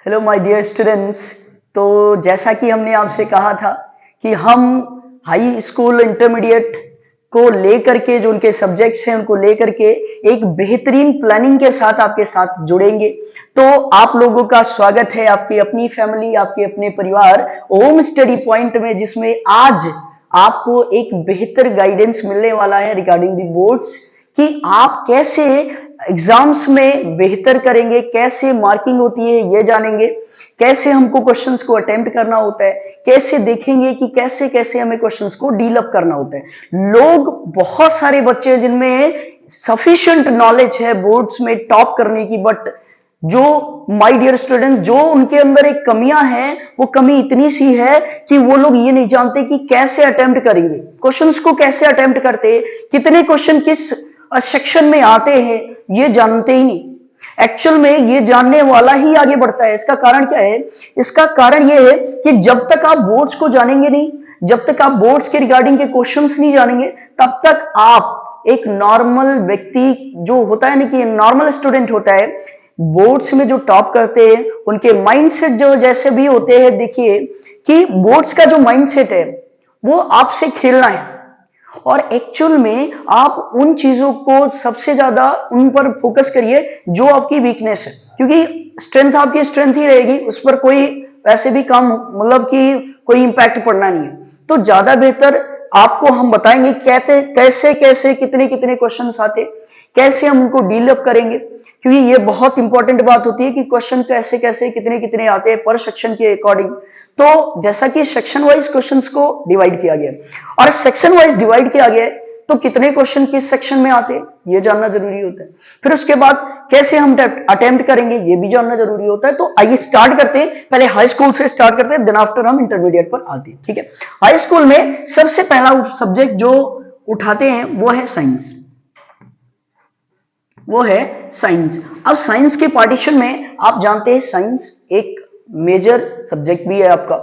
Hello my dear students. तो जैसा कि हमने आपसे कहा था कि हम हाई स्कूल इंटरमीडिएट को लेकर के जो उनके सब्जेक्ट्स हैं उनको लेकर के एक बेहतरीन प्लानिंग के साथ आपके साथ जुड़ेंगे। तो आप लोगों का स्वागत है आपकी अपनी फैमिली, आपके अपने परिवार होम स्टडी पॉइंट में, जिसमें आज आपको एक बेहतर गाइडेंस मिलने वाला है रिगार्डिंग दी बोर्ड्स कि आप कैसे एग्जाम्स में बेहतर करेंगे, कैसे मार्किंग होती है ये जानेंगे, कैसे हमको क्वेश्चंस को अटेम्प्ट करना होता है, कैसे देखेंगे कि कैसे कैसे हमें क्वेश्चंस को डील अप करना होता है। लोग बहुत सारे बच्चे हैं जिनमें सफिशिएंट नॉलेज है बोर्ड्स में टॉप करने की, बट जो माय डियर स्टूडेंट्स जो उनके अंदर एक कमियां हैं, वो कमी इतनी सी है कि वो लोग ये नहीं जानते कि कैसे अटेम्प्ट करेंगे, क्वेश्चंस को कैसे अटेम्प्ट करते, कितने क्वेश्चन किस सेक्शन में आते हैं ये जानते ही नहीं। एक्चुअल में ये जानने वाला ही आगे बढ़ता है। इसका कारण क्या है? इसका कारण ये है कि जब तक आप बोर्ड्स को जानेंगे नहीं, जब तक आप बोर्ड्स के रिगार्डिंग के क्वेश्चंस नहीं जानेंगे, तब तक आप एक नॉर्मल व्यक्ति जो होता है ना, कि नॉर्मल स्टूडेंट होता है, बोर्ड्स में जो टॉप करते हैं उनके माइंडसेट जो जैसे भी होते हैं, देखिए कि बोर्ड्स का जो माइंडसेट है वो आपसे खेलना है, और एक्चुअल में आप उन चीजों को सबसे ज्यादा उन पर फोकस करिए जो आपकी वीकनेस है, क्योंकि स्ट्रेंथ आपकी स्ट्रेंथ ही रहेगी, उस पर कोई वैसे भी काम मतलब कि कोई इंपैक्ट पड़ना नहीं है। तो ज्यादा बेहतर आपको हम बताएंगे कैसे कैसे कैसे कितने कितने क्वेश्चन आते, कैसे हम उनको डील अप करेंगे, क्योंकि ये बहुत इंपॉर्टेंट बात होती है कि क्वेश्चन कैसे कैसे कितने कितने आते हैं पर सेक्शन के अकॉर्डिंग। तो जैसा कि सेक्शन वाइज क्वेश्चंस को डिवाइड किया गया और सेक्शन वाइज डिवाइड किया गया, तो कितने क्वेश्चन किस सेक्शन में आते हैं ये जानना जरूरी होता है। फिर उसके बाद कैसे हम अटेम्प्ट करेंगे ये भी जानना जरूरी होता है। तो आइए स्टार्ट करते हैं, पहले हाई स्कूल से स्टार्ट करते हैं, देन आफ्टर हम इंटरमीडिएट पर आते हैं। ठीक है, हाई स्कूल में सबसे पहला सब्जेक्ट जो उठाते हैं वो है साइंस, वो है साइंस। अब साइंस के पार्टीशन में आप जानते हैं साइंस एक मेजर सब्जेक्ट भी है आपका,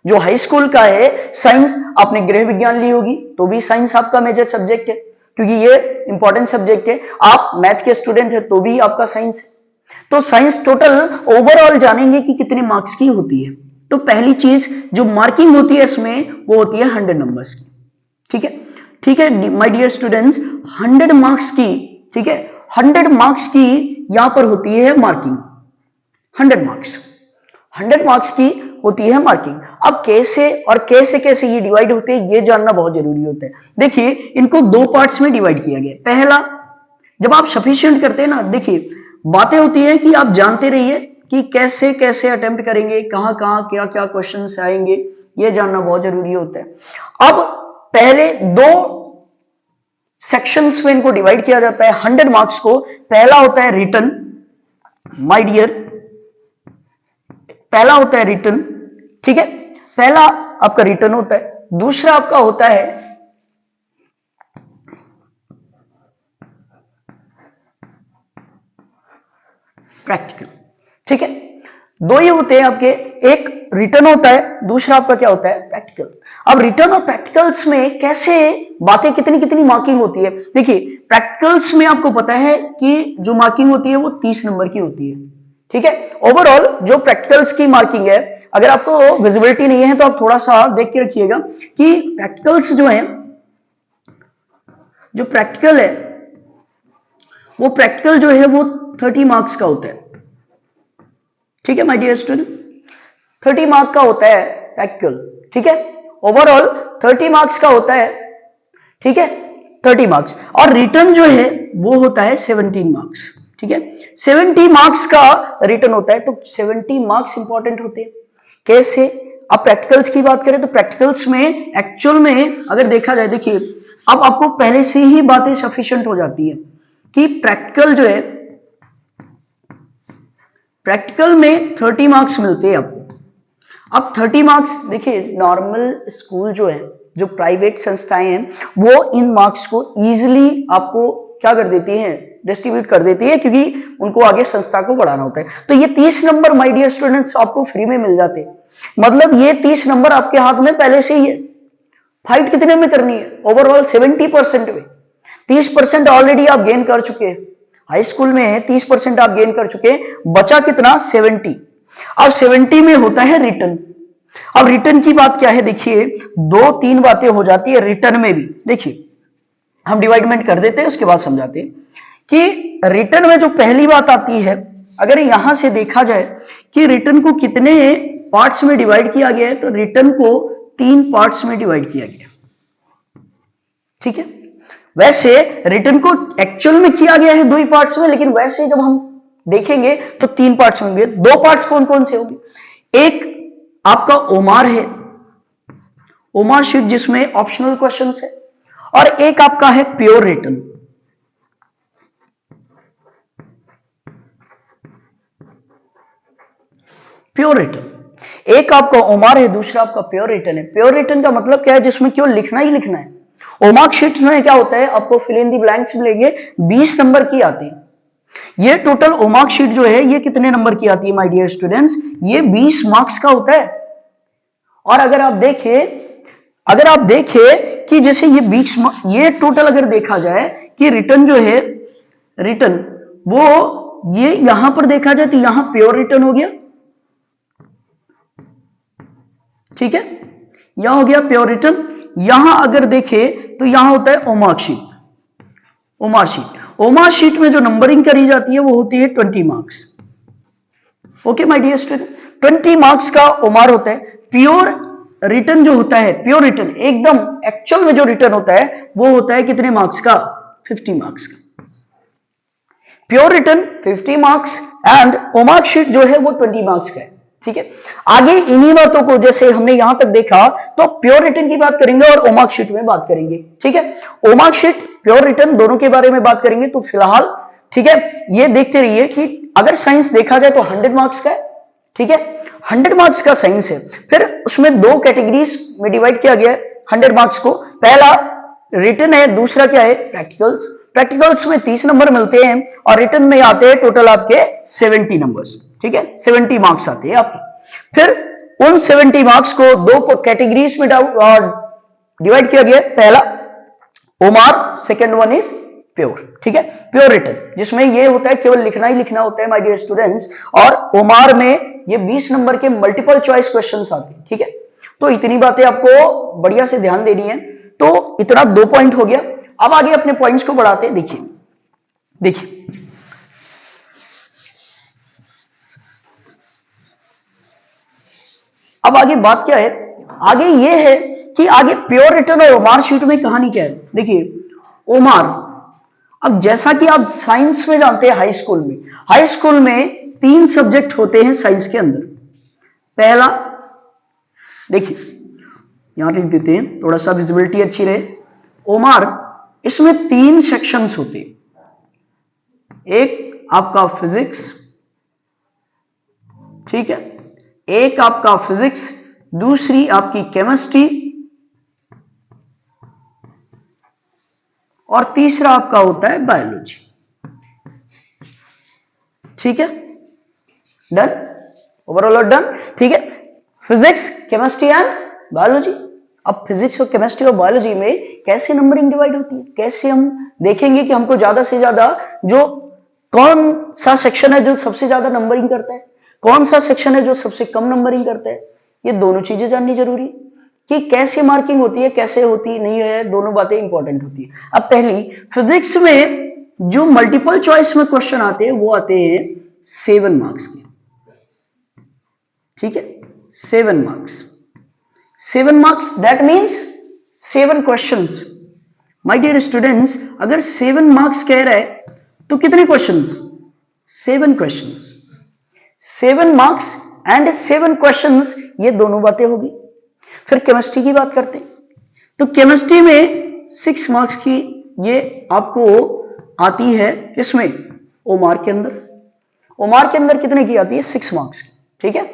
जो हाई स्कूल का है साइंस। आपने गृह विज्ञान ली होगी तो भी साइंस आपका मेजर सब्जेक्ट है, क्योंकि ये इंपॉर्टेंट सब्जेक्ट है। आप मैथ के स्टूडेंट है तो भी आपका साइंस है। तो साइंस टोटल ओवरऑल जानेंगे कि कितने मार्क्स की होती है। तो पहली चीज जो मार्किंग होती है इसमें वो होती है 100 नंबर्स की। ठीक है, ठीक है माय डियर स्टूडेंट्स, 100 मार्क्स की, ठीक है, 100 मार्क्स की यहां पर होती है मार्किंग। 100 मार्क्स, 100 मार्क्स की होती है मार्किंग। अब कैसे और कैसे कैसे ये डिवाइड होते हैं ये जानना बहुत जरूरी होता है। देखिए इनको दो पार्ट्स में डिवाइड किया गया। पहला, जब आप सफिशिएंट करते हैं ना, देखिए बातें होती है कि आप जानते रहिए कि कैसे कैसे अटेम्प्ट करेंगे, कहां कहां क्या क्या क्वेश्चन आएंगे, ये जानना बहुत जरूरी होता है। अब पहले दो सेक्शंस में इनको डिवाइड किया जाता है 100 मार्क्स को। पहला होता है रिटन, माय डियर, पहला होता है रिटन, ठीक है, पहला आपका रिटन होता है। दूसरा आपका होता है प्रैक्टिकल। ठीक है, दो ये होते हैं आपके, एक रिटन होता है, दूसरा आपका क्या होता है प्रैक्टिकल। अब रिटन और प्रैक्टिकल्स में कैसे बातें कितनी कितनी मार्किंग होती है। देखिए प्रैक्टिकल्स में आपको पता है कि जो मार्किंग होती है वो 30 नंबर की होती है। ठीक है, ओवरऑल जो प्रैक्टिकल्स की मार्किंग है, अगर आपको विजिबिलिटी नहीं है तो आप थोड़ा सा देख के रखिएगा कि प्रैक्टिकल्स जो है, जो प्रैक्टिकल है वो प्रैक्टिकल जो है वो 30 मार्क्स का होता है। ठीक है माय डियर स्टूडेंट, 30 मार्क्स का होता है प्रैक्टिकल। ठीक है, ओवरऑल 30 मार्क्स का होता है। ठीक है, 30 मार्क्स। और रिटर्न जो है वो होता है 17 मार्क्स। ठीक है, 70 मार्क्स का रिटर्न होता है। तो 70 मार्क्स इंपॉर्टेंट होते हैं। कैसे? अब प्रैक्टिकल्स की बात करें तो प्रैक्टिकल्स में एक्चुअल में अगर देखा जाए, देखिए अब आपको पहले से ही बातें सफिशिएंट हो जाती है कि प्रैक्टिकल जो है, प्रैक्टिकल में 30 मार्क्स मिलते हैं आपको। अब 30 मार्क्स, देखिए नॉर्मल स्कूल जो है, जो प्राइवेट संस्थाएं हैं, वो इन मार्क्स को इजीली आपको क्या कर देती हैं, डिस्ट्रीब्यूट कर देती है, क्योंकि उनको आगे संस्था को बढ़ाना होता है। तो ये 30 नंबर माय डियर स्टूडेंट्स आपको फ्री में मिल जाते हैं। मतलब ये 30 नंबर आपके हाथ में पहले से ही है। फाइट कितने में करनी है? ओवरऑल 70% में। 30% ऑलरेडी आप गेन कर चुके हैं। हाई स्कूल में है 30% आप गेन कर चुके हैं, बचा कितना? 70। अब 70 में होता है रिटर्न। अब रिटर्न की बात क्या है, देखिए दो तीन बातें हो जाती है रिटर्न में भी। देखिए हम डिवाइडमेंट कर देते हैं, उसके बाद समझाते हैं कि रिटर्न में जो पहली बात आती है, अगर यहां से देखा जाए कि रिटर्न को कितने पार्ट्स में डिवाइड किया गया है, तो रिटर्न को 3 पार्ट्स में डिवाइड किया गया। ठीक है, वैसे रिटर्न को एक्चुअल में किया गया है 2 ही पार्ट्स में, लेकिन वैसे जब हम देखेंगे तो 3 पार्ट्स में होंगे। 2 पार्ट्स कौन कौन से होंगे, एक आपका ओमार है, ओमार शीट जिसमें ऑप्शनल क्वेश्चंस है, और एक आपका है प्योर रिटर्न। प्योर रिटर्न एक आपका ओमार है, दूसरा आपका प्योर रिटर्न है। प्योर रिटर्न का मतलब क्या है, जिसमें केवल लिखना ही लिखना है। ओमार्क शीट में क्या होता है, आपको फिल इन दी ब्लैंक्स मिलेंगे, 20 नंबर की आती है। ये टोटल ओमार्क शीट जो है ये कितने नंबर की आती है माय डियर स्टूडेंट्स, ये 20 मार्क्स का होता है। और अगर आप देखें कि जैसे ये 20 ये टोटल अगर देखा जाए कि रिटर्न जो है, रिटर्न वो ये यहां पर देखा जाए तो यहां प्योर रिटर्न हो गया, ठीक है, यहां हो गया प्योर रिटर्न। यहां अगर देखें तो यहां होता है ओमार्क शीट। ओमार्क शीट में जो नंबरिंग करी जाती है वो होती है 20 marks. Okay my dear student, 20 marks का ओमार होता है। प्योर रिटर्न जो होता है, प्योर रिटर्न एकदम एक्चुअल में जो रिटर्न होता है वो होता है कितने मार्क्स का, 50 मार्क्स का। Pure return 50 marks and OMR sheet जो है वो 20 मार्क्स का है। ठीक है, आगे इन्हीं बातों को जैसे हमने यहां तक देखा तो प्योर रिटर्न की बात करेंगे और ओमार्क शीट में बात करेंगे। ठीक है, ओमार्क शीट प्योर रिटर्न दोनों के बारे में बात करेंगे। तो फिलहाल ठीक है, ये देखते रहिए कि अगर साइंस देखा जाए तो 100 मार्क्स का है। ठीक है, 100 मार्क्स का साइंस है। फिर उसमें 2 कैटेगरीज में डिवाइड किया गया है 100 मार्क्स को। पहला रिटर्न है, दूसरा क्या है, प्रैक्टिकल्स। प्रैक्टिकल्स में 30 नंबर मिलते हैं और रिटर्न में आते हैं टोटल आपके 70 नंबर्स। ठीक है, 70 मार्क्स आते हैं आपके। फिर उन 70 मार्क्स को 2 कैटेगरीज में डिवाइड किया गया। पहला OMR, second one is pure. ठीक है, प्योर रिटर्न जिसमें ये होता है केवल लिखना ही लिखना होता है माय डियर स्टूडेंट्स, और ओमार में ये 20 नंबर के मल्टीपल चॉइस क्वेश्चंस आते हैं। ठीक है, तो इतनी बातें आपको बढ़िया से ध्यान देनी है। तो इतना 2 पॉइंट हो गया। अब आगे अपने पॉइंट्स को बढ़ाते हैं। देखिए अब आगे बात क्या है, आगे ये है कि आगे प्योर रिटर्न और ओमार शीट में कहानी क्या है। देखिए ओमार, अब जैसा कि आप साइंस में जानते हैं, हाई स्कूल में 3 सब्जेक्ट होते हैं साइंस के अंदर। पहला देखिए यहां लिख देते हैं थोड़ा सा विजिबिलिटी अच्छी रहे। ओमार इसमें 3 सेक्शंस होते हैं। एक आपका फिजिक्स, ठीक है, एक आपका फिजिक्स, दूसरी आपकी केमिस्ट्री, और तीसरा आपका होता है बायोलॉजी। ठीक है, डन, ओवरऑल डन। ठीक है, फिजिक्स, केमिस्ट्री एंड बायोलॉजी। अब फिजिक्स और केमिस्ट्री और बायोलॉजी में कैसे नंबरिंग डिवाइड होती है, कैसे हम देखेंगे कि हमको ज्यादा से ज्यादा जो कौन सा सेक्शन है जो सबसे ज्यादा नंबरिंग करता है, कौन सा सेक्शन है जो सबसे कम नंबरिंग करता है, ये दोनों चीजें जाननी जरूरी कि कैसे मार्किंग होती है, कैसे होती नहीं है, दोनों बातें इंपॉर्टेंट होती है। अब पहली फिजिक्स में जो मल्टीपल चॉइस में क्वेश्चन आते हैं वो आते हैं 7 मार्क्स के। ठीक है, 7 marks, 7 marks that means 7 questions. My dear students, अगर 7 मार्क्स कह रहा है तो कितने questions, 7 questions, 7 marks and 7 questions, ये दोनों बातें होगी। फिर केमिस्ट्री की बात करते हैं, तो केमिस्ट्री में 6 मार्क्स की ये आपको आती है, इसमें ओमार के अंदर, ओमार के अंदर कितने की आती है, 6 मार्क्स की। ठीक है,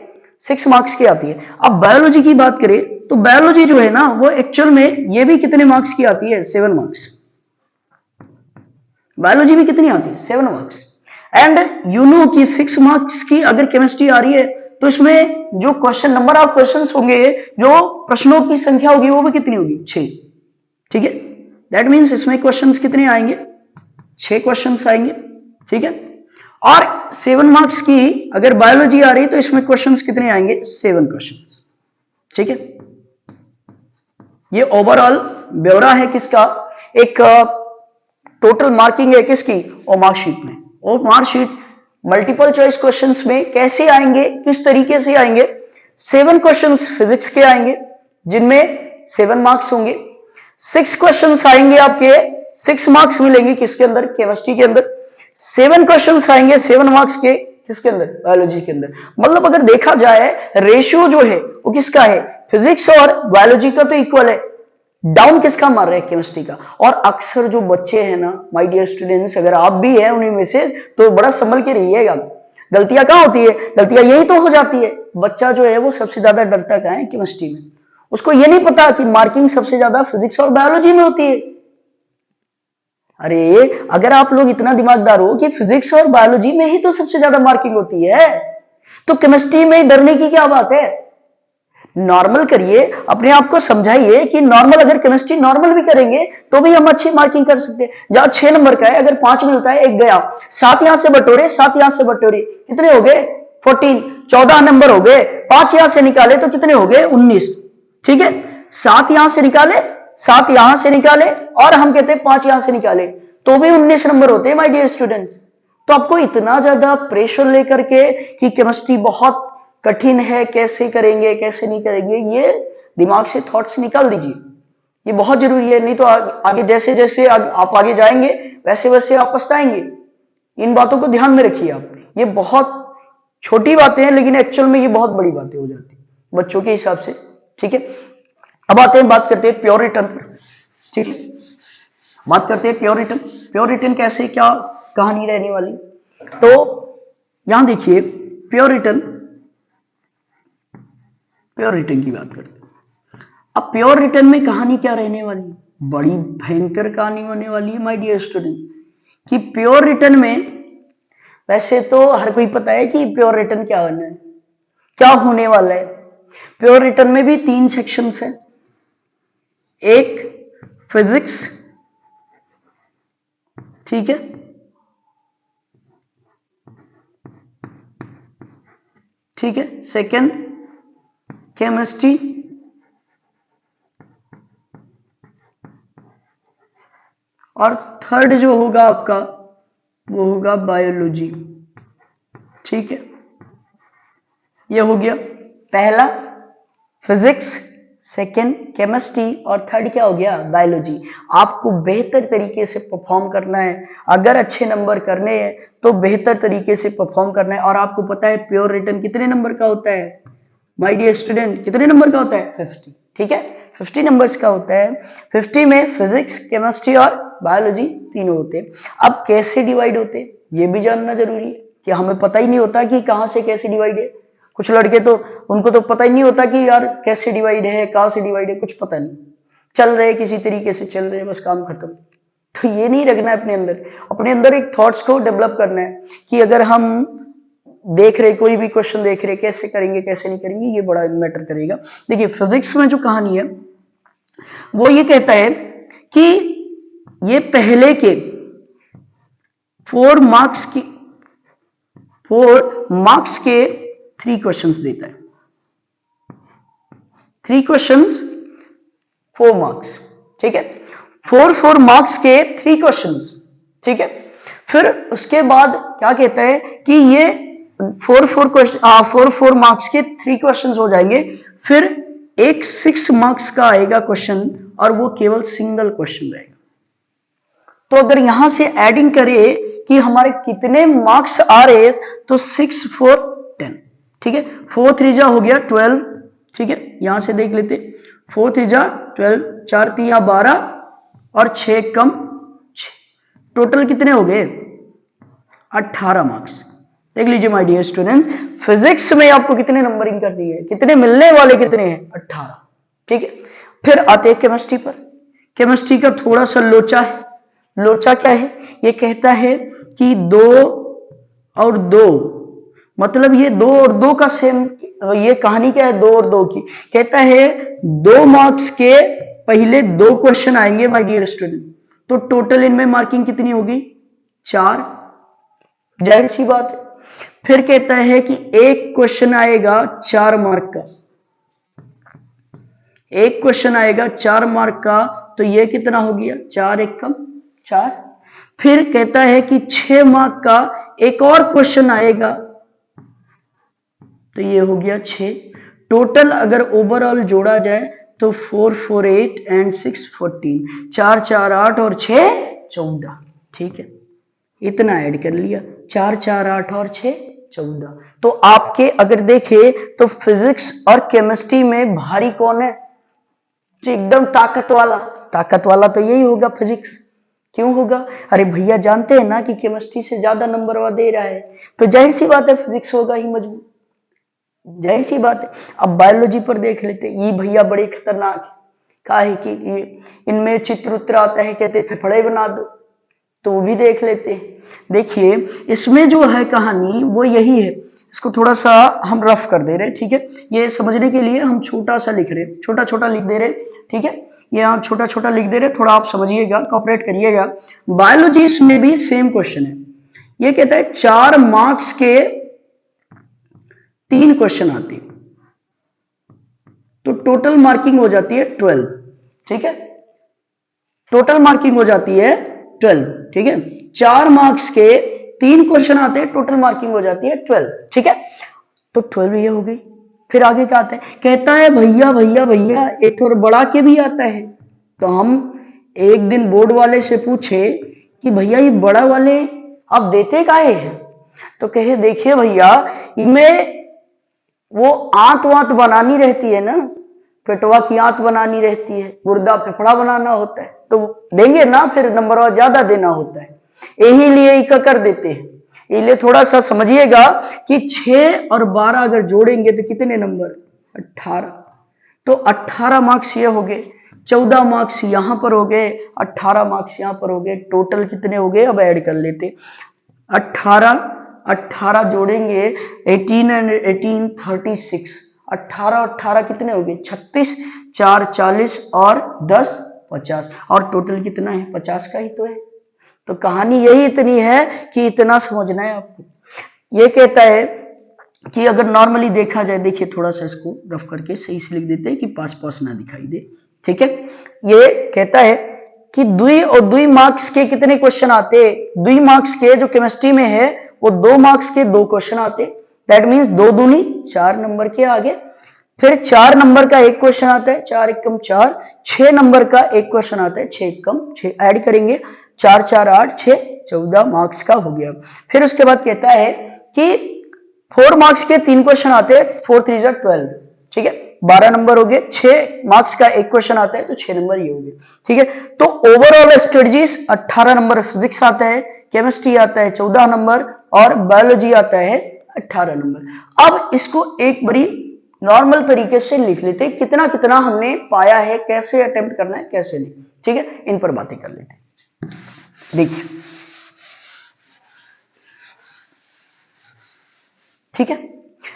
6 मार्क्स की आती है। अब बायोलॉजी की बात करें तो बायोलॉजी जो है ना वो एक्चुअल में ये भी कितने मार्क्स की आती है, 7 मार्क्स। बायोलॉजी भी कितनी आती है, 7 मार्क्स। एंड यू नो कि 6 मार्क्स की अगर केमिस्ट्री आ रही है तो इसमें जो क्वेश्चन नंबर ऑफ क्वेश्चंस होंगे, जो प्रश्नों की संख्या होगी वो भी कितनी होगी, 6। ठीक है, दैट मीन्स इसमें क्वेश्चंस कितने आएंगे, 6 क्वेश्चंस आएंगे। ठीक है, और 7 मार्क्स की अगर बायोलॉजी आ रही तो इसमें क्वेश्चंस कितने आएंगे? 7 क्वेश्चंस। ठीक है, ये ओवरऑल ब्यौरा है किसका? एक टोटल मार्किंग है किसकी? ओ मार्कशीट में। ओ मार्कशीट मल्टीपल चॉइस क्वेश्चंस में कैसे आएंगे, किस तरीके से आएंगे? 7 क्वेश्चंस फिजिक्स के आएंगे जिनमें 7 मार्क्स होंगे। 6 क्वेश्चंस आएंगे आपके, 6 मार्क्स मिलेंगे किसके अंदर? केमिस्ट्री के अंदर। 7 क्वेश्चंस आएंगे 7 मार्क्स के किसके अंदर? बायोलॉजी के अंदर। मतलब अगर देखा जाए रेशियो जो है वो किसका है? फिजिक्स और बायोलॉजी का तो इक्वल है। डाउन किसका मार रहे हैं? केमिस्ट्री का। और अक्सर जो बच्चे हैं ना माय डियर स्टूडेंट्स, अगर आप भी हैं उन्हीं में से, तो बड़ा संभल के रहिएगा। गलतियां कहां होती है? गलतियां यही तो हो जाती है। बच्चा जो है वो सबसे ज्यादा डरता कहां है? केमिस्ट्री में। उसको ये नहीं पता कि मार्किंग सबसे ज्यादा फिजिक्स और बायोलॉजी में होती है। अरे अगर आप लोग इतना दिमागदार हो कि फिजिक्स और बायोलॉजी में ही तो सबसे ज्यादा मार्किंग होती है, तो केमिस्ट्री में डरने की क्या बात है? नॉर्मल करिए, अपने आप को समझाइए कि नॉर्मल, अगर केमिस्ट्री नॉर्मल भी करेंगे तो भी हम अच्छी मार्किंग कर सकते हैं। जहां 6 नंबर का है, अगर 5 मिलता है, एक गया, 7 यहां से बटोरे, 7 यहां से बटोरे, कितने हो गए? 14, 14 नंबर हो गए। 5 यहां से निकाले तो कितने हो गए? 19। ठीक है, 7 यहां से निकाले, 7 यहां से निकाले, और हम कहते हैं 5 यहां से निकाले, तो भी 19 नंबर होते हैं माय डियर स्टूडेंट। तो आपको इतना ज्यादा प्रेशर लेकर के कि केमिस्ट्री बहुत कठिन है, कैसे करेंगे कैसे नहीं करेंगे, ये दिमाग से थॉट्स निकाल दीजिए। ये बहुत जरूरी है, नहीं तो आगे जैसे जैसे आप आगे जाएंगे वैसे वैसे आप पछताएंगे। इन बातों को ध्यान में रखिए आप। ये बहुत छोटी बातें हैं लेकिन एक्चुअल में ये बहुत बड़ी बातें हो जाती है बच्चों के हिसाब से। ठीक है, अब आते हैं, बात करते हैं प्योर रिटर्न पर। ठीक है, बात करते हैं प्योर रिटर्न। प्योर रिटर्न कैसे, क्या कहानी रहने वाली? तो यहां देखिए, प्योर रिटर्न, प्योर रिटर्न की बात करते हैं। अब प्योर रिटर्न में कहानी क्या रहने वाली? बड़ी भयंकर कहानी होने वाली है माय डियर स्टूडेंट। कि प्योर रिटर्न में, वैसे तो हर कोई पता है कि प्योर रिटर्न क्या होना है, क्या होने वाला है। प्योर रिटर्न में भी 3 सेक्शंस हैं। एक फिजिक्स, ठीक है, ठीक है, सेकंड केमिस्ट्री, और थर्ड जो होगा आपका वो होगा बायोलॉजी। ठीक है, ये हो गया पहला फिजिक्स, सेकंड केमिस्ट्री, और थर्ड क्या हो गया? बायोलॉजी। आपको बेहतर तरीके से परफॉर्म करना है, अगर अच्छे नंबर करने हैं तो बेहतर तरीके से परफॉर्म करना है। और आपको पता है प्योर रिटर्न कितने नंबर का होता है माय डियर स्टूडेंट? कितने नंबर का होता है? 50। ठीक है, 50 नंबर्स का होता है। 50 में फिजिक्स, केमिस्ट्री और बायोलॉजी तीनों होते हैं। अब कैसे डिवाइड होते हैं ये भी जानना जरूरी है, कि हमें पता ही नहीं होता कि कहां से कैसे डिवाइड है। कुछ लड़के तो, उनको तो पता ही नहीं होता कि यार कैसे डिवाइड है, कहां से डिवाइड है, कुछ पता नहीं, चल रहे किसी तरीके से चल रहे, बस काम खत्म। तो ये नहीं रखना है अपने अंदर। अपने अंदर एक थॉट्स को डेवलप करना है कि अगर हम देख रहे, कोई भी क्वेश्चन देख रहे, कैसे करेंगे कैसे नहीं करेंगे, ये बड़ा मैटर करेगा। देखिए फिजिक्स में जो कहानी है वो ये कहता है कि ये पहले के 4 मार्क्स की, 4 मार्क्स के 3 क्वेश्चंस देता है। 3 क्वेश्चंस 4 मार्क्स। ठीक है, 4 मार्क्स के 3 क्वेश्चंस। ठीक है, फिर उसके बाद क्या कहता है कि ये 4 मार्क्स के 3 क्वेश्चंस हो जाएंगे। फिर एक 6 मार्क्स का आएगा क्वेश्चन, और वो केवल सिंगल क्वेश्चन रहेगा। तो अगर यहां से एडिंग करें कि हमारे कितने मार्क्स आ रहे, तो 6 4 10। ठीक है, 4 3 जा हो गया 12। ठीक है, यहां से देख लेते, 4 3 जा 12, 4 3 12, और 6 कम 6, टोटल कितने हो गए? 18 मार्क्स। देख लीजिए माय डियर स्टूडेंट, फिजिक्स में आपको कितने नंबरिंग करनी है, कितने मिलने वाले कितने हैं? 18। ठीक है, फिर आते हैं केमिस्ट्री पर। केमिस्ट्री का थोड़ा सा लोचा है। लोचा क्या है? ये कहता है कि 2 और 2, मतलब ये 2 और 2 का सेम, ये कहानी क्या है 2 और 2 की? कहता है 2 मार्क्स के पहले 2 क्वेश्चन आएंगे माय डियर स्टूडेंट, तो टोटल इनमें मार्किंग कितनी होगी? 4। जाहिर सी बात है। फिर कहता है कि एक क्वेश्चन आएगा 4 मार्क का, एक क्वेश्चन आएगा 4 मार्क का, तो ये कितना हो गया, 4 एकम 4। फिर कहता है कि 6 मार्क का एक और क्वेश्चन आएगा, तो ये हो गया 6। टोटल अगर ओवरऑल जोड़ा जाए तो 4 4 8 एंड 6 14, 4 4 8 और 6 14। ठीक है, इतना ऐड कर लिया, 4 4 8 और 6 14। तो आपके अगर देखे तो फिजिक्स और केमिस्ट्री में भारी कौन है, जो एकदम ताकत वाला तो यही होगा, फिजिक्स। क्यों होगा, अरे भैया जानते हैं ना कि केमिस्ट्री से ज्यादा नंबर वह दे रहा है, तो जाहिर सी बात है फिजिक्स होगा ही मजबूत, जाहिर सी बात है। अब बायोलॉजी पर देख लेते, ये भैया बड़े खतरनाक है, का है कि ये इनमें चित्र उत्र आता है, कहते फेफड़े बना दो, तो वो भी देख लेते हैं। देखिए इसमें जो है कहानी वो यही है, इसको थोड़ा सा हम रफ कर दे रहे हैं, ठीक है, ये समझने के लिए हम छोटा सा लिख रहे हैं, छोटा छोटा लिख दे रहे हैं, ठीक है, ये हम छोटा छोटा लिख दे रहे हैं, थोड़ा आप समझिएगा, कॉपरेट करिएगा। बायोलॉजी में भी सेम क्वेश्चन है, ये कहता है 4 मार्क्स के 3 क्वेश्चन आते हैं, तो टोटल मार्किंग हो जाती है 12। ठीक है, टोटल मार्किंग हो जाती है 12। ठीक है, 4 मार्क्स के 3 क्वेश्चन आते हैं, टोटल मार्किंग हो जाती है 12। ठीक है, तो 12 ये हो गई। फिर आगे क्या आता है, कहता है भैया भैया भैया एक और बढ़ा के भी आता है। तो हम एक दिन बोर्ड वाले से पूछे कि भैया ये बड़ा वाले आप देते काहे हैं, तो कहे देखिए भैया इनमें वो आंत वात बनानी रहती है ना, पेटवा की आंत बनानी रहती है, गुर्दा फेफड़ा बनाना होता है, तो देंगे ना, फिर नंबर ज्यादा देना होता है, यही लिए इका कर देते हैं। इसलिए थोड़ा सा समझिएगा कि 6 और 12 अगर जोड़ेंगे तो कितने नंबर, 18। तो 18 मार्क्स ये हो गए, 14 मार्क्स यहां पर हो गए, 18 मार्क्स यहां पर हो गए, टोटल कितने हो गए, अब ऐड कर लेते। 18 18 जोड़ेंगे, 18 एंड 18 36, 18 18 कितने हो गए, 36, 4 40 और 10 50, और टोटल कितना है, 50 का ही तो है। तो कहानी यही इतनी है कि इतना समझना है आपको। ये कहता है कि अगर नॉर्मली देखा जाए, देखिए थोड़ा सा इसको रफ करके सही से लिख देते हैं कि पास पास ना दिखाई दे। ठीक है, ये कहता है कि 2 और 2 मार्क्स के कितने क्वेश्चन आते, 2 मार्क्स के जो केमिस्ट्री में है वो 2 मार्क्स के 2 क्वेश्चन आते, दैट मीन्स 2 दूनी 4 नंबर के आगे। फिर 4 नंबर का एक क्वेश्चन आता है, 4 एकम 4, 6 नंबर का एक क्वेश्चन आता है, 6 एकम 6, ऐड करेंगे 4 4 8 6 14 मार्क्स का हो गया। फिर उसके बाद कहता है कि 4 मार्क्स के 3 क्वेश्चन आते हैं, 4 3 12। ठीक है, 12 नंबर हो गए, 6 मार्क्स का एक क्वेश्चन आता है, तो 6 नंबर ये हो गए। ठीक है, तो ओवरऑल स्ट्रेटजीज 18 नंबर फिजिक्स आता है, केमिस्ट्री आता है 14 नंबर, और बायोलॉजी आता है 18 नंबर। अब इसको एक बड़ी नॉर्मल तरीके से लिख लेते हैं, कितना कितना हमने पाया है, कैसे अटेम्प्ट करना है कैसे नहीं। ठीक है, इन पर बातें कर लेते हैं। देखिए, ठीक है,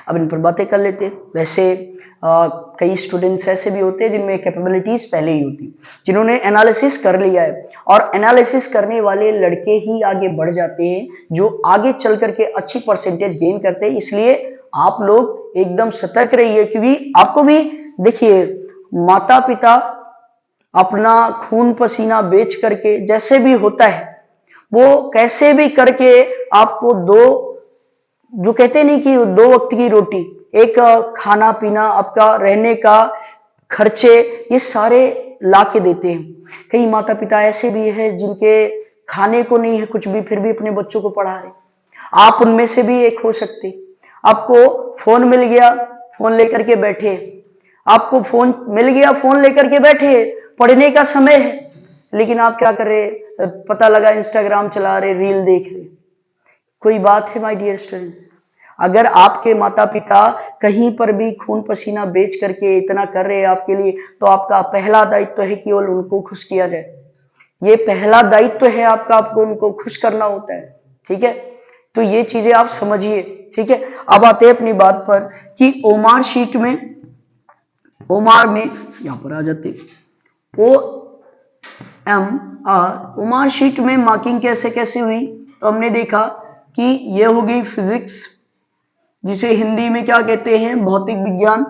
अब इन पर बातें कर लेते हैं। वैसे कई स्टूडेंट्स ऐसे भी होते हैं जिनमें कैपेबिलिटीज पहले ही होती, जिन्होंने एनालिसिस कर लिया है, और एनालिसिस करने वाले लड़के ही आगे बढ़ जाते हैं, जो आगे चल करके अच्छी परसेंटेज गेन करते हैं। इसलिए आप लोग एकदम सतर्क रहिए, क्योंकि आपको भी देखिए माता पिता अपना खून पसीना बेच करके जैसे भी होता है वो कैसे भी करके आपको दो, जो कहते नहीं कि 2 वक्त की रोटी, एक खाना पीना, आपका रहने का खर्चे, ये सारे ला के देते हैं। कई माता पिता ऐसे भी हैं जिनके खाने को नहीं है कुछ भी, फिर भी अपने बच्चों को पढ़ा रहे। आप उनमें से भी एक हो सकते। आपको फोन मिल गया, फोन लेकर के बैठे, आपको फोन मिल गया, फोन लेकर के बैठे, पढ़ने का समय है, लेकिन आप क्या कर रहे, पता लगा इंस्टाग्राम चला रहे, रील देख रहे। कोई बात है माय डियर स्टूडेंट, अगर आपके माता पिता कहीं पर भी खून पसीना बेच करके इतना कर रहे हैं आपके लिए, तो आपका पहला दायित्व है केवल उनको खुश किया जाए। ये पहला दायित्व है आपका, आपको उनको खुश करना होता है। ठीक है, तो ये चीजें आप समझिए। ठीक है, अब आते हैं अपनी बात पर कि ओमार शीट में, ओमार में यहां पर आ जाते, O M R, OMR sheet में मार्किंग कैसे कैसे हुई, तो हमने देखा कि ये हो गई फिजिक्स, जिसे हिंदी में क्या कहते हैं, भौतिक विज्ञान।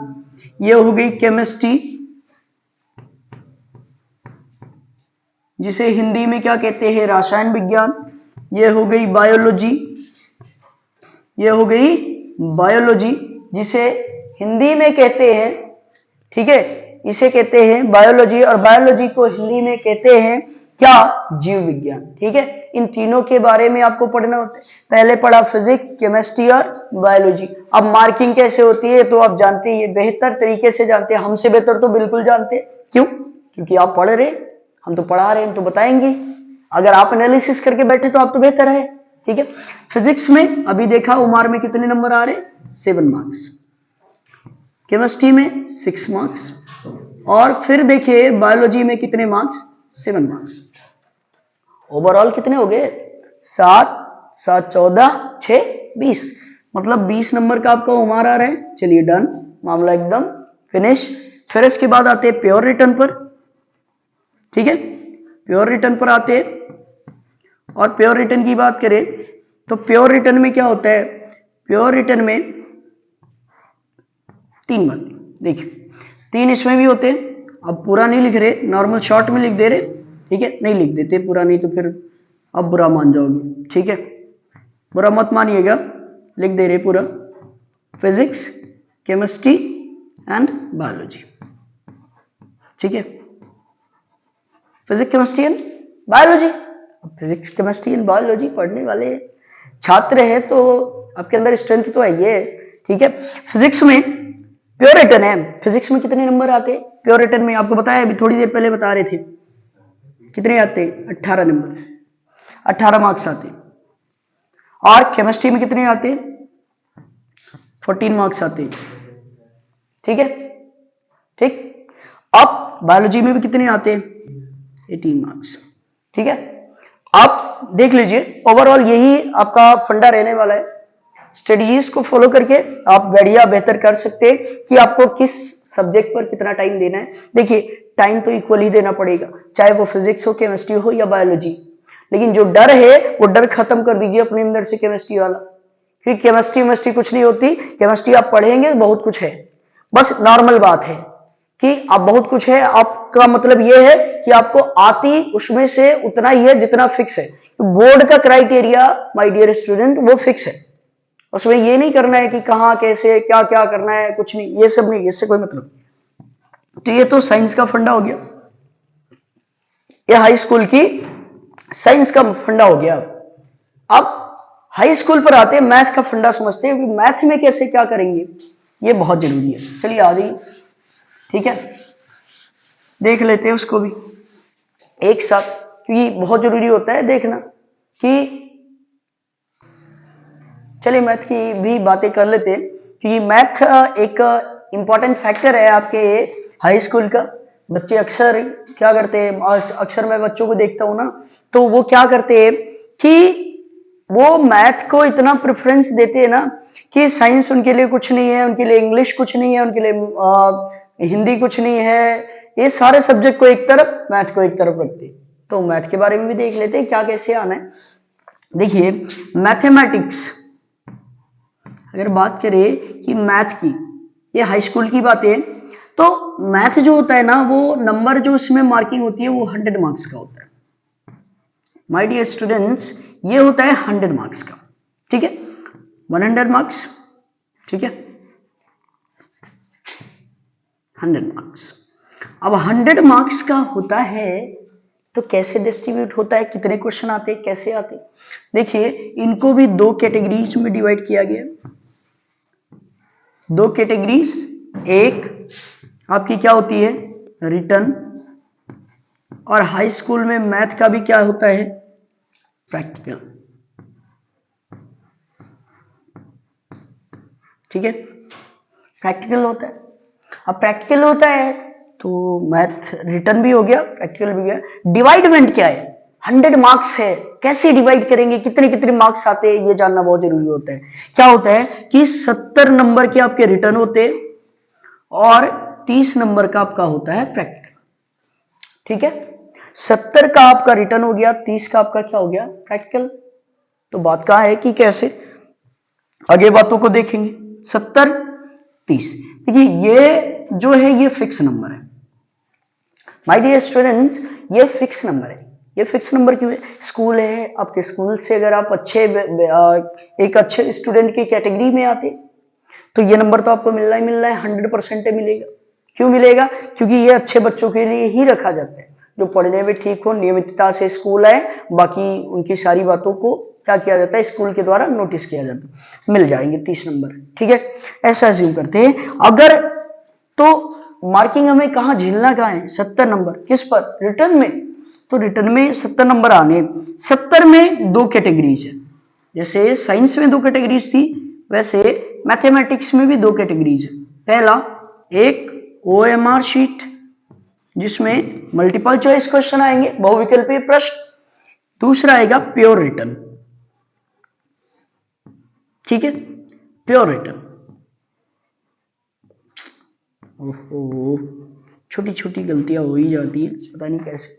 ये हो गई केमिस्ट्री, जिसे हिंदी में क्या कहते हैं, रसायन विज्ञान। ये हो गई बायोलॉजी, ये हो गई बायोलॉजी, जिसे हिंदी में कहते हैं, ठीक है, इसे कहते हैं बायोलॉजी, और बायोलॉजी को हिंदी में कहते हैं क्या, जीव विज्ञान। ठीक है, इन तीनों के बारे में आपको पढ़ना होता है। पहले पढ़ा फिजिक्स, केमिस्ट्री और बायोलॉजी। अब मार्किंग कैसे होती है तो आप जानते ही, बेहतर तरीके से जानते हैं, हमसे बेहतर तो बिल्कुल जानते हैं। क्यों? क्योंकि आप पढ़ रहे, हम तो पढ़ा रहे हैं, तो बताएंगे। अगर आप एनालिसिस करके बैठे तो आप तो बेहतर है। ठीक है, फिजिक्स में अभी देखा उमार में कितने नंबर आ रहे, 7 मार्क्स, केमिस्ट्री में 6 मार्क्स, और फिर देखिए बायोलॉजी में कितने मार्क्स, 7 मार्क्स। ओवरऑल कितने हो गए, 7 7 14 6 20, मतलब 20 नंबर का आपका उमार आ रहा है। चलिए डन, मामला एकदम फिनिश। फिर इसके बाद आते हैं प्योर रिटर्न पर। ठीक है, प्योर रिटर्न पर आते हैं, और प्योर रिटर्न की बात करें तो प्योर रिटर्न में क्या होता है, प्योर रिटर्न में 3 बातें, देखिए 3 इसमें भी होते हैं। अब पूरा नहीं लिख रहे, नॉर्मल शॉर्ट में लिख दे रहे, ठीक है, नहीं लिख देते पूरा, नहीं तो फिर अब बुरा मान जाओगे। ठीक है, बुरा मत मानिएगा, लिख दे रहे पूरा, फिजिक्स, केमिस्ट्री एंड बायोलॉजी। ठीक है, physics, chemistry and biology. Physics, chemistry and biology पढ़ने वाले छात्र हैं तो आपके अंदर स्ट्रेंथ तो है ये। ठीक है, फिजिक्स में प्योर रिटर्न है, फिजिक्स में कितने नंबर आते हैं प्योर रिटर्न में, आपको बताया अभी थोड़ी देर पहले बता रहे थे, कितने आते हैं, 18 नंबर, 18 मार्क्स आते हैं। और केमिस्ट्री में कितने आते हैं, 14 मार्क्स आते हैं। ठीक है, ठीक। अब बायोलॉजी में भी कितने आते हैं, 18 मार्क्स। ठीक है, आप देख लीजिए ओवरऑल यही आपका फंडा रहने वाला है। स्ट्रेटजीज को फॉलो करके आप बढ़िया बेहतर कर सकते हैं कि आपको किस सब्जेक्ट पर कितना टाइम देना है। देखिए टाइम तो इक्वल ही देना पड़ेगा, चाहे वो फिजिक्स हो, केमिस्ट्री हो या बायोलॉजी। लेकिन जो डर है वो डर खत्म कर दीजिए अपने अंदर से, केमिस्ट्री वाला, क्योंकि केमिस्ट्री कुछ नहीं होती। केमिस्ट्री आप पढ़ेंगे बहुत कुछ है, बस नॉर्मल बात है कि आप बहुत कुछ है, आपका मतलब यह है कि आपको आती उसमें से उतना ही है जितना फिक्स है। बोर्ड का क्राइटेरिया माय डियर स्टूडेंट वो फिक्स है, उसमें ये नहीं करना है कि कहां कैसे क्या क्या करना है, कुछ नहीं, ये सब नहीं, इससे कोई मतलब। तो ये तो साइंस का फंडा हो गया, ये हाई स्कूल की साइंस का फंडा हो गया। अब हाई स्कूल पर आते हैं, मैथ का फंडा समझते हैं कि मैथ में कैसे क्या करेंगे, ये बहुत जरूरी है। चलिए आ जाइए, ठीक है, देख लेते हैं उसको भी एक साथ, क्योंकि बहुत जरूरी होता है देखना कि, चलिए मैथ की भी बातें कर लेते हैं, क्योंकि मैथ एक इंपॉर्टेंट फैक्टर है आपके हाई स्कूल का। बच्चे अक्सर क्या करते हैं, अक्सर मैं बच्चों को देखता हूं ना, तो वो क्या करते हैं कि वो मैथ को इतना प्रेफरेंस देते हैं ना कि साइंस उनके लिए कुछ नहीं है, उनके लिए इंग्लिश कुछ नहीं है, उनके लिए हिंदी कुछ नहीं है, ये सारे सब्जेक्ट को एक तरफ, मैथ को एक तरफ रखते हैं। तो मैथ के बारे में भी देख लेते हैं क्या कैसे आना है। देखिए मैथमेटिक्स, अगर बात करें कि मैथ की, ये हाई स्कूल की बात है, तो मैथ जो होता है ना, वो नंबर जो इसमें मार्किंग होती है वो 100 मार्क्स का होता है। माय डियर स्टूडेंट्स, ये होता है 100 मार्क्स का। ठीक है, 100 मार्क्स, ठीक है, 100 मार्क्स। अब 100 मार्क्स का होता है तो कैसे डिस्ट्रीब्यूट होता है, कितने क्वेश्चन आते हैं, कैसे आते हैं। देखिए इनको भी 2 कैटेगरीज में डिवाइड किया गया, 2 कैटेगरीज। एक आपकी क्या होती है, रिटन, और हाई स्कूल में मैथ का भी क्या होता है, प्रैक्टिकल। ठीक है, प्रैक्टिकल होता है। अब प्रैक्टिकल होता है तो मैथ रिटन भी हो गया, प्रैक्टिकल भी गया। डिवाइडमेंट क्या है, 100 मार्क्स है, कैसे डिवाइड करेंगे, कितने कितने मार्क्स आते हैं, ये जानना बहुत जरूरी होता है। क्या होता है कि 70 नंबर के आपके रिटन होते हैं और 30 नंबर का आपका होता है प्रैक्टिकल। ठीक है, 70 का आपका रिटन हो गया, 30 का आपका क्या हो गया, प्रैक्टिकल। तो बात कहां है कि कैसे, आगे बातों को देखेंगे। 70 30, देखिए ये जो है ये फिक्स नंबर है माय डियर स्टूडेंट्स, ये फिक्स नंबर है। ये फिक्स नंबर क्यों है? स्कूल है, आपके स्कूल से अगर आप एक अच्छे स्टूडेंट की कैटेगरी में आते तो ये नंबर तो आपको मिलना ही मिलना है, 100% मिलेगा। क्यों मिलेगा? क्योंकि ये अच्छे बच्चों के लिए ही रखा जाता है, जो पढ़ने में ठीक हो, नियमितता से स्कूल आए, बाकी उनकी सारी बातों को क्या किया जाता है, स्कूल के द्वारा नोटिस किया जाता है, मिल जाएंगे 30 नंबर। ठीक है, ऐसा अज्यूम करते हैं। अगर तो मार्किंग हमें कहां झेलना, कहां है? 70 नंबर। किस पर? रिटर्न में। तो रिटर्न में 70 नंबर आने। 70 में दो कैटेगरीज है, जैसे साइंस में दो कैटेगरीज थी, वैसे मैथमेटिक्स में भी दो कैटेगरीज है। पहला, एक OMR शीट जिसमें मल्टीपल चॉइस क्वेश्चन आएंगे, बहुविकल्पीय प्रश्न। दूसरा आएगा प्योर रिटर्न। ठीक है, प्योर रिटर्न। ओहो, छोटी छोटी गलतियां हो ही जाती है, पता नहीं कैसे।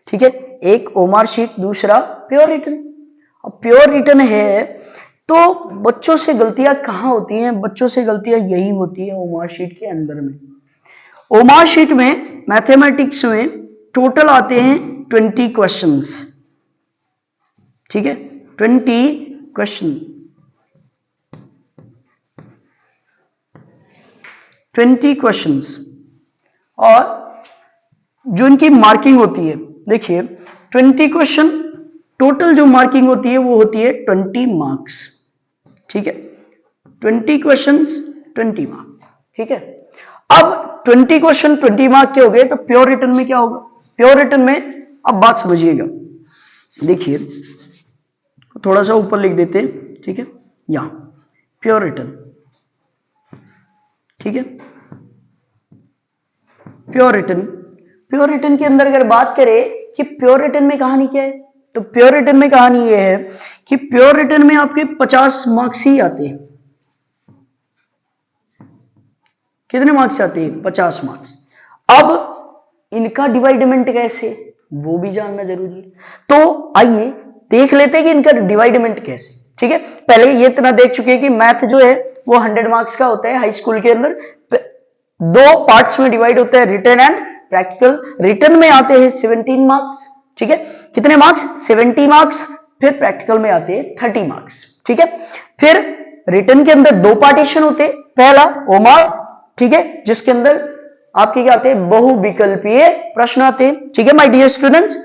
ठीक है, एक ओमार शीट, दूसरा प्योर रिटर्न। अब प्योर रिटर्न है तो बच्चों से गलतियां कहां होती हैं? बच्चों से गलतियां यही होती है ओमार शीट के अंदर में। ओमार शीट में मैथमेटिक्स में टोटल आते हैं 20 क्वेश्चंस। ठीक है, 20 क्वेश्चन, 20 क्वेश्चंस। और जो इनकी मार्किंग होती है, देखिए 20 क्वेश्चन, टोटल जो मार्किंग होती है वो होती है 20 मार्क्स। ठीक है, 20 क्वेश्चंस 20 मार्क्स। ठीक है, अब 20 क्वेश्चन 20 मार्क के हो गए, तो प्योर रिटर्न में क्या होगा? प्योर रिटर्न में अब बात समझिएगा, देखिए थोड़ा सा ऊपर लिख देते हैं। ठीक है, यहां प्योर रिटर्न। ठीक है, प्योर रिटर्न, प्योर रिटर्न के अंदर अगर बात करें कि प्योर रिटर्न में कहानी क्या है, तो प्योर रिटर्न में कहानी यह है कि प्योर रिटर्न में आपके 50 मार्क्स ही आते हैं। कितने मार्क्स आते हैं? 50 मार्क्स। अब इनका डिवाइडमेंट कैसे, वो भी जानना जरूरी है। तो आइए देख लेते हैं कि इनका डिवाइडमेंट कैसे। ठीक है, पहले ये इतना देख चुके हैं कि मैथ जो है वो 100 मार्क्स का होता है हाई स्कूल के अंदर। दो पार्ट्स में डिवाइड होता है, रिटन एंड प्रैक्टिकल। रिटन में आते हैं 17 मार्क्स। ठीक है, कितने मार्क्स? 70 मार्क्स। फिर प्रैक्टिकल में आते हैं 30 मार्क्स। ठीक है, फिर रिटन के अंदर दो पार्टीशन होते हैं, पहला ओमार, ठीक है, जिसके अंदर आपके क्या आते हैं? बहुविकल्पीय प्रश्न आते हैं। ठीक है माय डियर स्टूडेंट्स,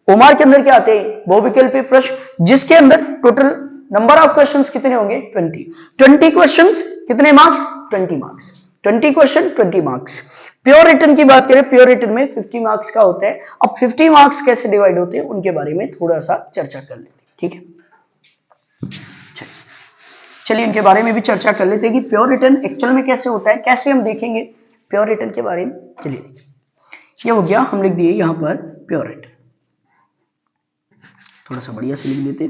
ओमार के अंदर क्या आते हैं? बहुविकल्पीय प्रश्न, जिसके अंदर टोटल नंबर ऑफ क्वेश्चंस कितने होंगे? 20 क्वेश्चंस, कितने marks? 20 marks. 20 question 20 marks. Pure return की बात करें, प्योर रिटर्न में 50 मार्क्स का होता है। अब 50 मार्क्स कैसे डिवाइड होते हैं उनके बारे में थोड़ा सा चर्चा कर लेते हैं। ठीक है, चलिए इनके बारे में भी चर्चा कर लेते हैं कि प्योर रिटर्न एक्चुअल में कैसे होता है, कैसे हम देखेंगे प्योर रिटर्न के बारे में। चलिए, ये हो गया, हम लिख दिए यहां पर प्योर रिटर्न। थोड़ा सा बढ़िया से लिख देते,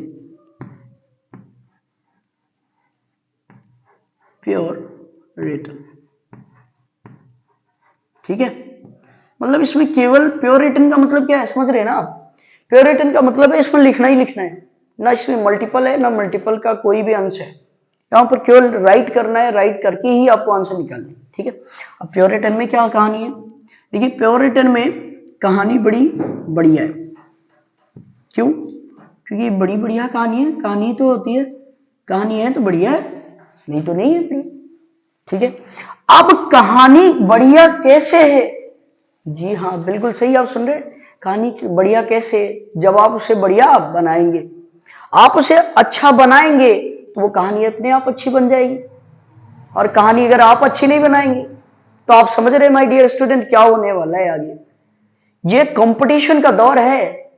प्योर रिटर्न। ठीक है, मतलब इसमें केवल प्योर रिटर्न का मतलब क्या है, समझ रहे हैं ना आप? प्योर रिटर्न का मतलब है इसमें लिखना ही लिखना है, ना इसमें मल्टीपल है ना मल्टीपल का कोई भी अंश है। यहां पर केवल राइट करना है, राइट करके ही आपको आंसर निकालना है। ठीक है, अब प्योर रिटर्न में क्या कहानी है? देखिए प्योर रिटर्न में कहानी बड़ी बढ़िया है। क्यों? क्योंकि बड़ी बढ़िया कहानी है, कहानी तो होती है, कहानी है तो बढ़िया है, नहीं तो नहीं है। ठीक है, अब कहानी बढ़िया कैसे है? जी हाँ, बिल्कुल सही आप सुन रहे, कहानी बढ़िया कैसे? जब आप उसे बढ़िया बनाएंगे, आप उसे अच्छा बनाएंगे तो वो कहानी अपने आप अच्छी बन जाएगी। और कहानी अगर आप अच्छी नहीं बनाएंगे तो आप समझ रहे माय डियर स्टूडेंट क्या होने वाला है आगे। ये कंपटीशन का दौर है,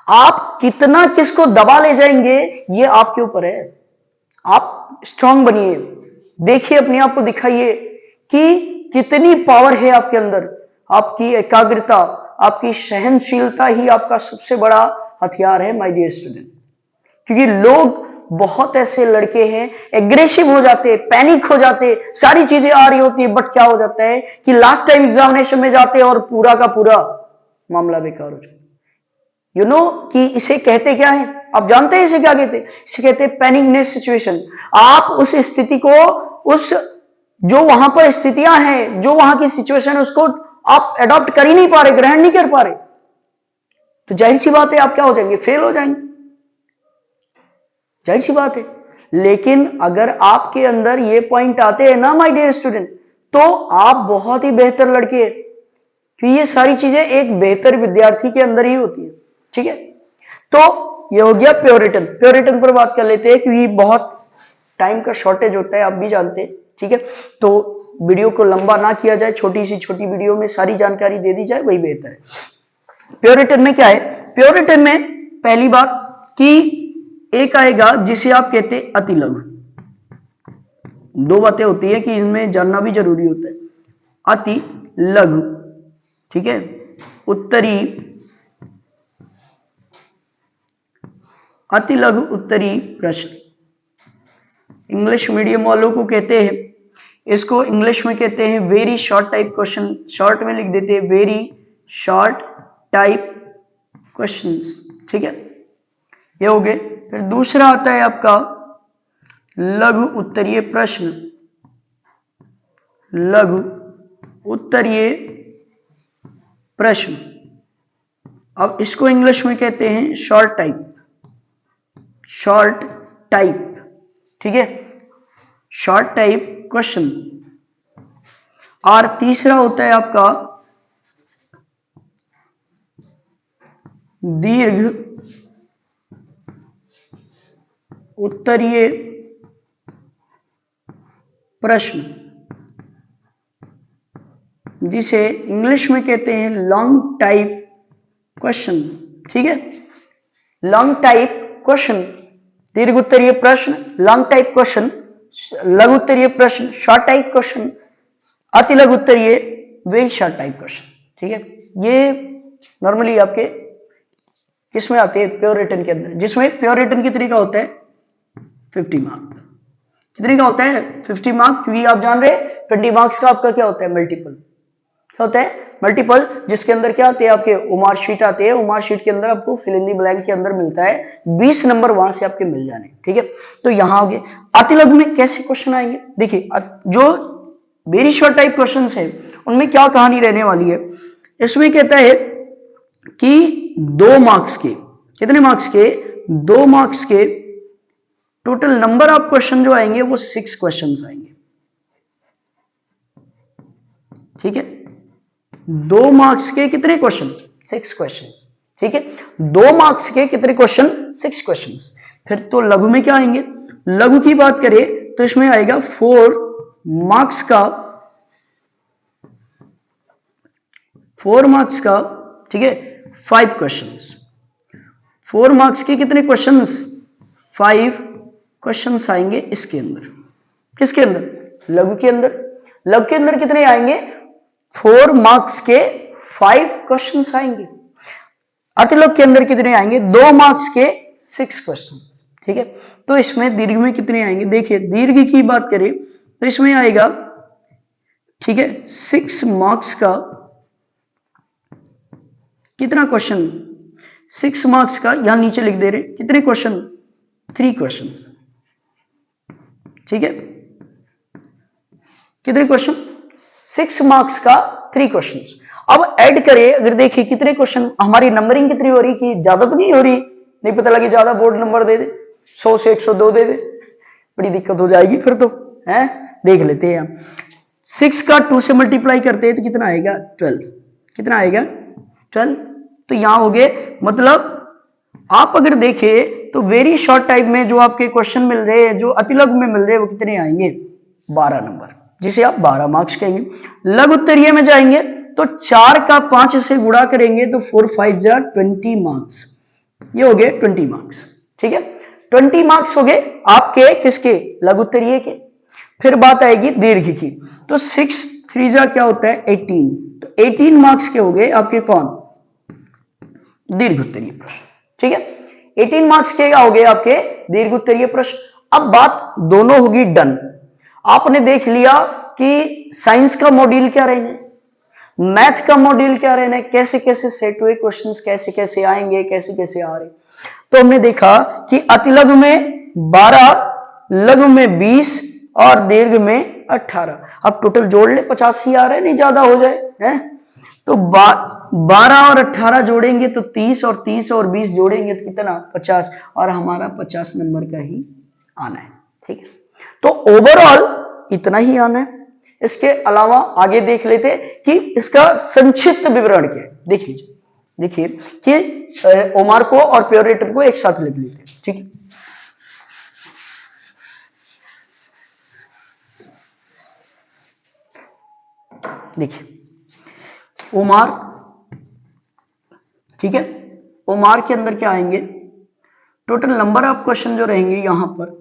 आप कितना किसको दबा ले जाएंगे ये आपके ऊपर है। आप स्ट्रांग बनिए, देखिए अपने आप को दिखाइए कि कितनी पावर है आपके अंदर। आपकी एकाग्रता, आपकी सहनशीलता ही आपका सबसे बड़ा हथियार है माय डियर स्टूडेंट। क्योंकि लोग बहुत ऐसे लड़के हैं एग्रेसिव हो जाते, पैनिक हो जाते, सारी चीजें आ रही होती है, बट क्या हो जाता है कि लास्ट टाइम एग्जामिनेशन में जाते और पूरा का पूरा मामला बेकार हो जाता है। यू नो कि इसे कहते क्या है? आप जानते हैं इसे क्या कहते हैं? इसे कहते हैं पैनिकनेस सिचुएशन। आप उस स्थिति को, उस जो वहां पर स्थितियां हैं, जो वहां की सिचुएशन है, उसको आप अडॉप्ट कर ही नहीं पा रहे, ग्रहण नहीं कर पा रहे, तो जाहिर सी बात है आप क्या हो जाएंगे? फेल हो जाएंगे, जाहिर सी बात है। लेकिन अगर आपके अंदर ये पॉइंट आते हैं ना माय डियर स्टूडेंट, तो आप बहुत ही बेहतर लड़के हैं, क्योंकि ये सारी चीजें एक बेहतर विद्यार्थी के अंदर ही होती है। ठीक है, तो ये हो गया प्योरिटन। प्योरिटन पर बात कर लेते हैं, क्योंकि बहुत टाइम का शॉर्टेज होता है, आप भी जानते हैं। ठीक है, तो वीडियो को लंबा ना किया जाए, छोटी सी छोटी वीडियो में सारी जानकारी दे दी जाए, वही बेहतर है। प्योरिटन में क्या है? प्योरिटन में पहली बात कि एक आएगा जिसे आप कहते हैं अति लघु। दो बातें होती है कि इनमें जानना भी जरूरी होता है। अति लघु, ठीक है, उत्तरी, अति लघु उत्तरी प्रश्न। इंग्लिश मीडियम वालों को कहते हैं, इसको इंग्लिश में कहते हैं very short type question. Short में लिख देते हैं वेरी शॉर्ट टाइप क्वेश्चंस। ठीक है, ये हो गए। फिर दूसरा आता है आपका लघु उत्तरीय प्रश्न। लघु उत्तरीय प्रश्न, अब इसको इंग्लिश में कहते हैं शॉर्ट टाइप। शॉर्ट टाइप, ठीक है, शॉर्ट टाइप क्वेश्चन। और तीसरा होता है आपका दीर्घ उत्तरीय प्रश्न, जिसे इंग्लिश में कहते हैं लॉन्ग टाइप क्वेश्चन। ठीक है, लॉन्ग टाइप क्वेश्चन, दीर्घ उत्तरीय प्रश्न, लॉन्ग टाइप क्वेश्चन, लघु उत्तरीय प्रश्न, शॉर्ट टाइप क्वेश्चन, अति लघु उत्तरीय, वेरी शॉर्ट टाइप क्वेश्चन। ठीक है, ये नॉर्मली आपके किसमें आते हैं? प्योर रिटन के अंदर, जिसमें प्योर रिटन कितने का होता है? 50 मार्क। कितने का होता है? 50 मार्क, क्योंकि आप जान रहे 20 मार्क्स का आपका क्या होता है? मल्टीपल। क्या होता है? मल्टीपल, जिसके अंदर क्या आते हैं? आपके उमार शीट आते हैं। उमार शीट के अंदर आपको फिल इन द ब्लैंक के अंदर मिलता है 20 नंबर, वहां से आपके मिल जाने। ठीक है, तो यहां हो गए। अतिलघु में कैसे क्वेश्चन आएंगे? देखिए, जो वेरी शॉर्ट टाइप क्वेश्चन है उनमें क्या कहानी रहने वाली है? इसमें कहता है कि 2 मार्क्स के, कितने मार्क्स के? 2 मार्क्स के टोटल नंबर ऑफ क्वेश्चन जो आएंगे वो 6 क्वेश्चन आएंगे। ठीक है, 2 मार्क्स के कितने क्वेश्चन? 6 क्वेश्चन। ठीक है, 2 मार्क्स के कितने क्वेश्चन? 6 क्वेश्चन। फिर तो लघु में क्या आएंगे? लघु की बात करें तो इसमें आएगा 4 मार्क्स का, 4 मार्क्स का, ठीक है, 5 क्वेश्चंस। 4 मार्क्स के कितने क्वेश्चंस? 5 क्वेश्चंस आएंगे इसके अंदर। किसके अंदर? लघु के अंदर। लघु के अंदर कितने आएंगे? 4 मार्क्स के 5 क्वेश्चंस आएंगे। अतिलघु के अंदर कितने आएंगे? 2 मार्क्स के 6 क्वेश्चन। ठीक है, तो इसमें दीर्घ में कितने आएंगे? देखिए, दीर्घ की बात करें तो इसमें आएगा, ठीक है, 6 मार्क्स का कितना क्वेश्चन? 6 मार्क्स का, यहां नीचे लिख दे रहे कितने क्वेश्चन? 3 क्वेश्चन। ठीक है, कितने क्वेश्चन? 6 मार्क्स का 3 क्वेश्चन। अब ऐड करें, अगर देखिए कितने क्वेश्चन, हमारी नंबरिंग कितनी हो रही? कि ज्यादा तो नहीं हो रही, नहीं पता लगे ज्यादा बोर्ड नंबर दे दे, 100 से 102 दे दे, बड़ी दिक्कत हो जाएगी फिर तो है। देख लेते हैं हम, 6 का 2 से मल्टीप्लाई करते हैं तो कितना आएगा? 12। कितना आएगा? 12। तो यहां हो गए, मतलब आप अगर देखें तो वेरी शॉर्ट टाइप में जो आपके क्वेश्चन मिल रहे हैं, जो अतिलघु में मिल रहे हैं, वो कितने आएंगे? 12 नंबर, जिसे आप 12 मार्क्स कहेंगे। लघु उत्तरीय में जाएंगे तो 4 का 5 से गुणा करेंगे तो 4 5 जा 20 मार्क्स। ये हो गए 20 मार्क्स। ठीक है, 20 मार्क्स हो गए आपके किसके? लघु उत्तरीय के। फिर बात आएगी दीर्घ की, तो 6 3 जा क्या होता है? 18। तो 18 मार्क्स के हो गए आपके कौन? दीर्घ उत्तरीय प्रश्न। ठीक है, 18 मार्क्स के क्या हो गए आपके? दीर्घ उत्तरीय प्रश्न। अब बात दोनों होगी डन। आपने देख लिया कि साइंस का मॉड्यूल क्या रहेंगे, मैथ का मॉड्यूल क्या रहना है, कैसे कैसे सेट हुए क्वेश्चंस, कैसे कैसे आएंगे, कैसे कैसे आ रहे। तो हमने देखा कि अतिलघु में 12, लघु में 20 और दीर्घ में 18। अब टोटल जोड़ ले, 85 आ रहा है, नहीं ज्यादा हो जाए है। तो 12 और 18 जोड़ेंगे तो 30, और 30 और 20 जोड़ेंगे तो कितना, 50, और हमारा 50 नंबर का ही आना है। ठीक है, तो ओवरऑल इतना ही आना है। इसके अलावा आगे देख लेते कि इसका संक्षिप्त विवरण क्या है। देख लीजिए, देखिए कि ओमार को और प्योरेटर को एक साथ लिख लेते हैं। ठीक है, देखिए ओमार, ठीक है, ओमार के अंदर क्या आएंगे, टोटल नंबर ऑफ क्वेश्चन जो रहेंगे यहां पर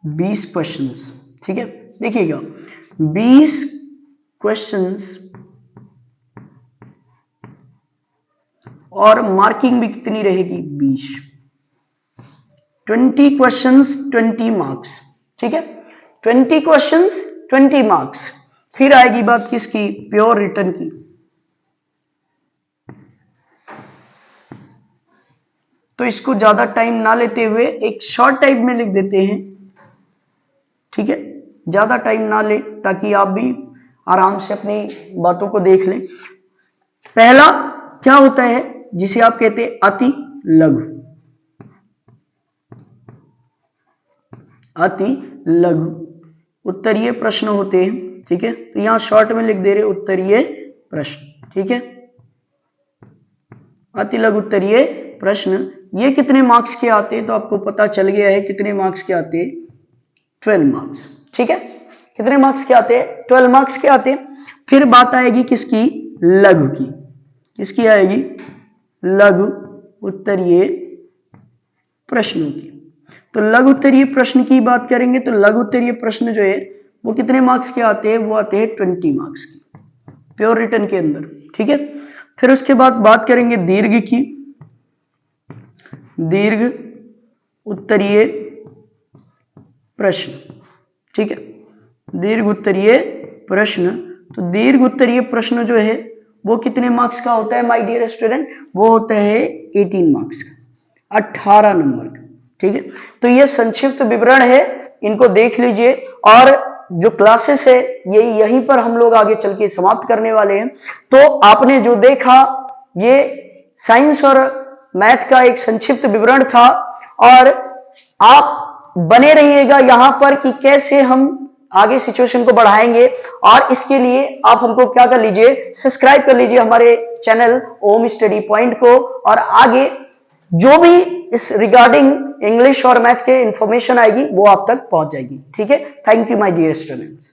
20 क्वेश्चंस। ठीक है, देखिएगा 20 क्वेश्चंस, और मार्किंग भी कितनी रहेगी, 20। 20 क्वेश्चंस 20 मार्क्स। ठीक है, 20 क्वेश्चंस 20 मार्क्स। फिर आएगी बात किसकी, प्योर रिटर्न की। तो इसको ज्यादा टाइम ना लेते हुए एक शॉर्ट टाइप में लिख देते हैं। ठीक है, ज्यादा टाइम ना ले, ताकि आप भी आराम से अपनी बातों को देख लें। पहला क्या होता है, जिसे आप कहते हैं अति लघु। अति लघु उत्तरीय प्रश्न होते हैं। ठीक है, तो यहां शॉर्ट में लिख दे रहे उत्तरीय प्रश्न। ठीक है, अति लघु उत्तरीय प्रश्न, ये कितने मार्क्स के आते हैं, तो आपको पता चल गया है कितने मार्क्स के आते हैं, 12 मार्क्स। ठीक है, कितने मार्क्स के आते हैं, 12 मार्क्स के आते हैं। फिर बात आएगी किसकी, लघु की। किसकी आएगी, लघु उत्तरीय प्रश्नों की। तो लघु उत्तरीय प्रश्न की बात करेंगे तो लघु उत्तरीय प्रश्न जो है वो कितने मार्क्स के आते हैं, वो आते हैं 20 मार्क्स की, प्योर रिटर्न के अंदर। ठीक है, फिर उसके बाद बात करेंगे दीर्घ की। दीर्घ उत्तरीय प्रश्न। ठीक है, दीर्घ उत्तरीय प्रश्न, तो दीर्घ उत्तरीय प्रश्न जो है वो कितने मार्क्स का होता है माय डियर स्टूडेंट, वो होता है 18 मार्क्स का, 18 नंबर का। ठीक है, तो ये संक्षिप्त विवरण है, इनको देख लीजिए। और जो क्लासेस है ये यहीं पर हम लोग आगे चल के समाप्त करने वाले हैं। तो आपने जो देखा ये साइंस और मैथ का एक संक्षिप्त विवरण था, और आप बने रहिएगा यहां पर कि कैसे हम आगे सिचुएशन को बढ़ाएंगे। और इसके लिए आप हमको क्या कर लीजिए, सब्सक्राइब कर लीजिए हमारे चैनल ओम स्टडी पॉइंट को, और आगे जो भी इस रिगार्डिंग इंग्लिश और मैथ के इंफॉर्मेशन आएगी वो आप तक पहुंच जाएगी। ठीक है, thank you my dear students.